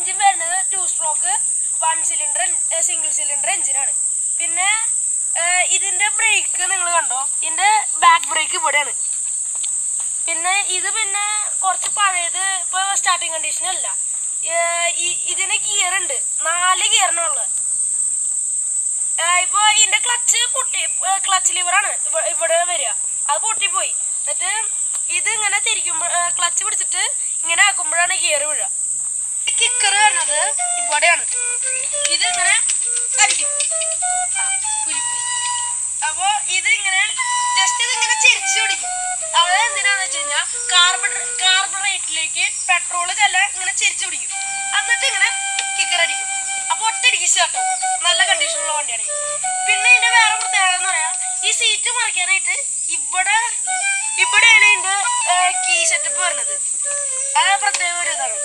Engine വരുന്നത് 2 stroke 1 cylinder single cylinder എഞ്ചിനാണ്. പിന്നെ ഇതിന്റെ ബ്രേക്ക് നിങ്ങൾ കണ്ടോ, ഇതിന്റെ ബാക്ക് ബ്രേക്ക് ഇവിടെയാണ്. പിന്നെ ഇത് കുറച്ച് പഴയത്, ഇപ്പൊ സ്റ്റാർട്ടിങ് കണ്ടീഷനല്ല. ഇതിന് ഗിയർ ഉണ്ട്, 4 ഗിയറിനുള്ളത്. ഇപ്പൊ ഇതിന്റെ ക്ലച്ച് ലിവറാണ് ഇവിടെ വരിക, അത് പൊട്ടിപ്പോയി. എന്നിട്ട് ഇത് ഇങ്ങനെ തിരിക്കുമ്പോ ക്ലച്ച് പിടിച്ചിട്ട് ഇങ്ങനെ ആക്കുമ്പോഴാണ് ഗിയർ വീഴുക. കിക്കർ വരുന്നത് ഇവിടെയാണ്, ഇത് ഇങ്ങനെ അടിക്കും. അപ്പൊ ഇത് ഇങ്ങനെ ജസ്റ്റ് ഇതിങ്ങനെ ചെരിച്ചു പിടിക്കും. അത് എന്തിനാന്ന് വെച്ച് കഴിഞ്ഞാൽ കാർബറേറ്റിലേക്ക് പെട്രോള് ഇങ്ങനെ ചെരിച്ചു പിടിക്കും. എന്നിട്ട് ഇങ്ങനെ കിക്കർ അടിക്കും. അപ്പൊ ഒറ്റയടിക്ക് സ്റ്റാർട്ട് ആവും. നല്ല കണ്ടീഷനുള്ള വണ്ടിയാണ്. പിന്നെ ഇതിന്റെ വേറെ പ്രത്യേകത എന്ന് പറയാ, ഈ സീറ്റ് മറിക്കാനായിട്ട് ഇവിടെയാണ് ഇതിന്റെ കീ സെറ്റപ്പ് വരുന്നത്. അത് പ്രത്യേക ഒരു ഇതാണ്.